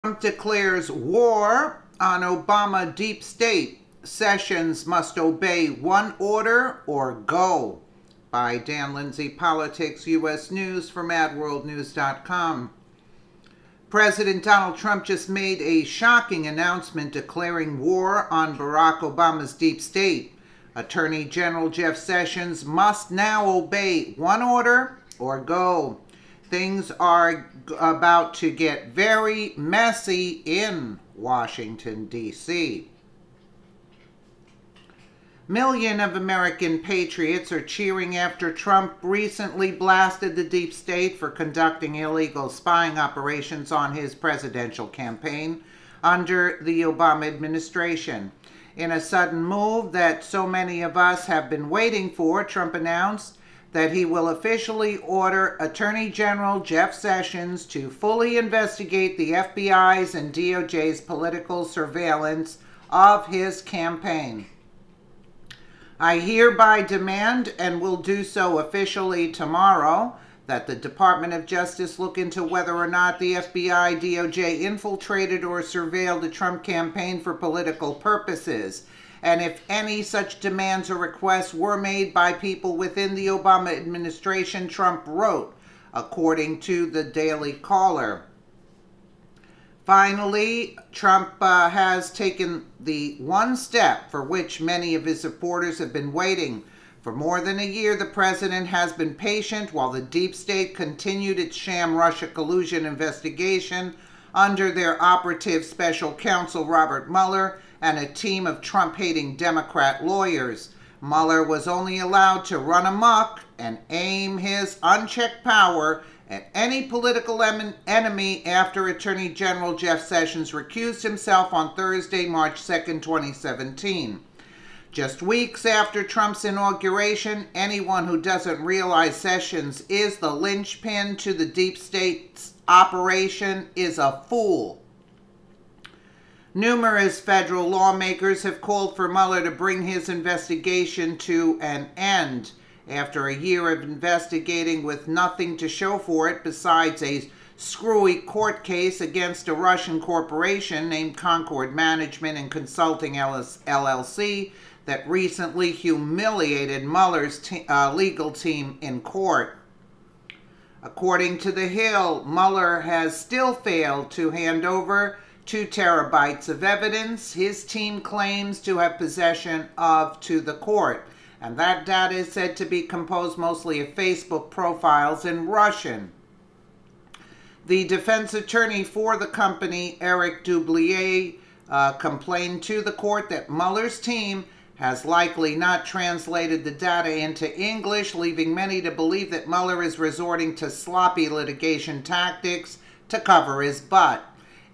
Trump declares war on Obama deep state. Sessions must obey one order or go. By Dan Lindsay, Politics U.S. News from AdWorldNews.com. President Donald Trump just made a shocking announcement declaring war on Barack Obama's deep state. Attorney General Jeff Sessions must now obey one order or go. Things are about to get very messy in Washington, D.C. Millions of American patriots are cheering after Trump recently blasted the deep state for conducting illegal spying operations on his presidential campaign under the Obama administration. In a sudden move that so many of us have been waiting for, Trump announced that he will officially order Attorney General Jeff Sessions to fully investigate the FBI's and DOJ's political surveillance of his campaign. I hereby demand, and will do so officially tomorrow, that the Department of Justice look into whether or not the FBI, DOJ infiltrated or surveilled the Trump campaign for political purposes, and if any such demands or requests were made by people within the Obama administration, Trump wrote, according to the Daily Caller. Finally, Trump has taken the one step for which many of his supporters have been waiting. For more than a year, the president has been patient while the deep state continued its sham Russia collusion investigation under their operative special counsel Robert Mueller and a team of Trump-hating Democrat lawyers. Mueller was only allowed to run amok and aim his unchecked power at any political enemy after Attorney General Jeff Sessions recused himself on Thursday, March 2, 2017. Just weeks after Trump's inauguration, anyone who doesn't realize Sessions is the linchpin to the deep state's operation is a fool. Numerous federal lawmakers have called for Mueller to bring his investigation to an end. After a year of investigating with nothing to show for it besides a screwy court case against a Russian corporation named Concord Management and Consulting LLC that recently humiliated Mueller's legal team in court. According to The Hill, Mueller has still failed to hand over 2 terabytes of evidence his team claims to have possession of to the court, and that data is said to be composed mostly of Facebook profiles in Russian. The defense attorney for the company, Eric Dublier, complained to the court that Mueller's team has likely not translated the data into English, leaving many to believe that Mueller is resorting to sloppy litigation tactics to cover his butt.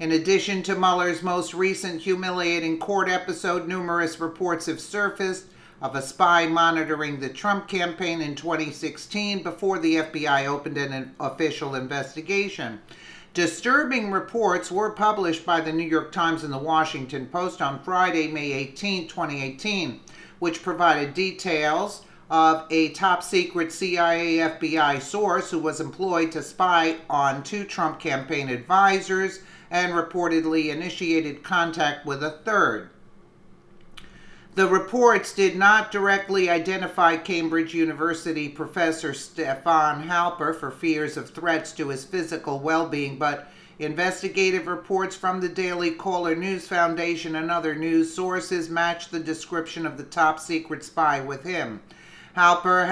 In addition to Mueller's most recent humiliating court episode, numerous reports have surfaced of a spy monitoring the Trump campaign in 2016 before the FBI opened an official investigation. Disturbing reports were published by the New York Times and the Washington Post on Friday, May 18, 2018, which provided details of a top-secret CIA FBI source who was employed to spy on 2 Trump campaign advisors and reportedly initiated contact with a third. The reports did not directly identify Cambridge University professor Stefan Halper for fears of threats to his physical well-being, but investigative reports from the Daily Caller News Foundation and other news sources matched the description of the top-secret spy with him. Halper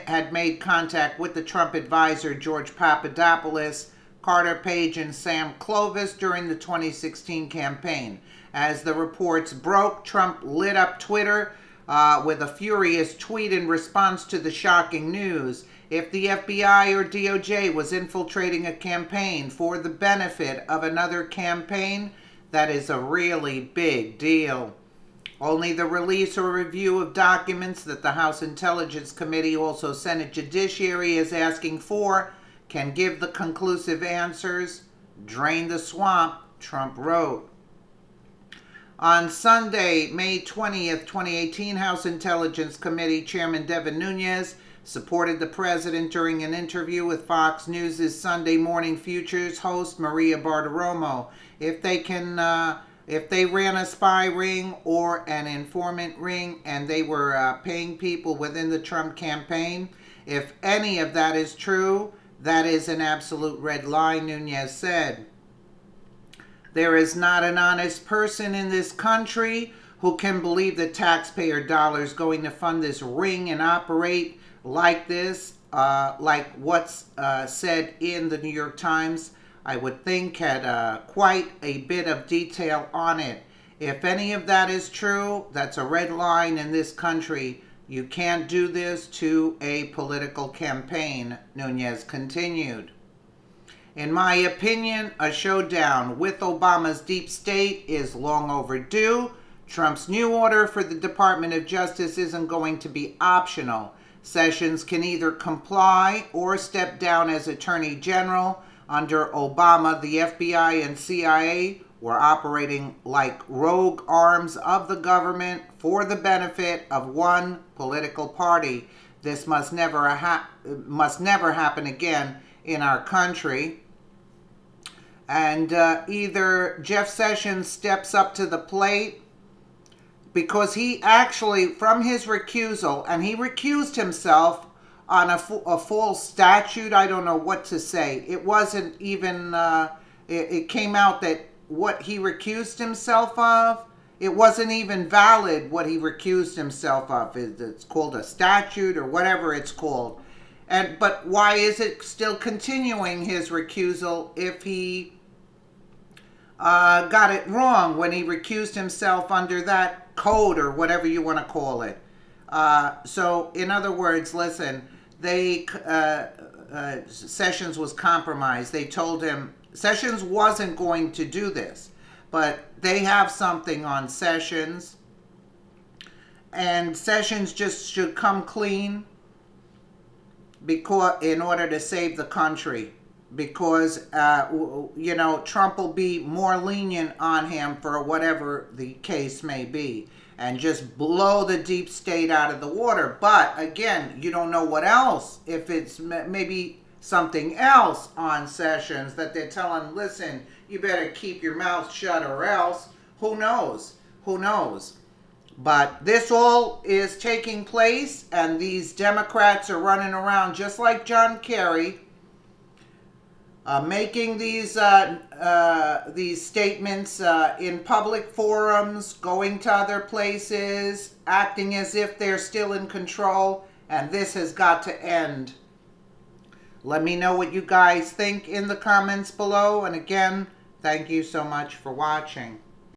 had made contact with the Trump advisor George Papadopoulos, Carter Page, and Sam Clovis during the 2016 campaign. As the reports broke, Trump lit up Twitter with a furious tweet in response to the shocking news. If the FBI or DOJ was infiltrating a campaign for the benefit of another campaign, that is a really big deal. Only the release or review of documents that the House Intelligence Committee, also Senate Judiciary, is asking for can give the conclusive answers. Drain the swamp, Trump wrote. On Sunday, May 20th, 2018, House Intelligence Committee Chairman Devin Nunes supported the president during an interview with Fox News' Sunday Morning Futures host Maria Bartiromo. If they ran a spy ring or an informant ring and they were paying people within the Trump campaign, if any of that is true, that is an absolute red line, Nunes said. There is not an honest person in this country who can believe that taxpayer dollars going to fund this ring and operate like this, like what's said in the New York Times, I would think had quite a bit of detail on it. If any of that is true, that's a red line in this country. You can't do this to a political campaign, Nunes continued. In my opinion, a showdown with Obama's deep state is long overdue. Trump's new order for the Department of Justice isn't going to be optional. Sessions can either comply or step down as Attorney General. Under Obama, the FBI and CIA were operating like rogue arms of the government for the benefit of one political party. This must never happen again in our country. And either Jeff Sessions steps up to the plate, because he actually, from his recusal, and he recused himself on a full statute. I don't know what to say. It wasn't even, it came out that what he recused himself of, it wasn't even valid what he recused himself of. It's called a statute or whatever it's called. But why is it still continuing his recusal if he got it wrong when he recused himself under that code or whatever you want to call it? So, in other words, listen, Sessions was compromised. They told him Sessions wasn't going to do this, but they have something on Sessions, and Sessions just should come clean in order to save the country. Because, Trump will be more lenient on him for whatever the case may be. And just blow the deep state out of the water. But, again, you don't know what else. If it's maybe something else on Sessions that they're telling, listen, you better keep your mouth shut or else. Who knows? Who knows? But this all is taking place, and these Democrats are running around just like John Kerry, making these statements in public forums, going to other places, acting as if they're still in control, and this has got to end. Let me know what you guys think in the comments below, and again, thank you so much for watching.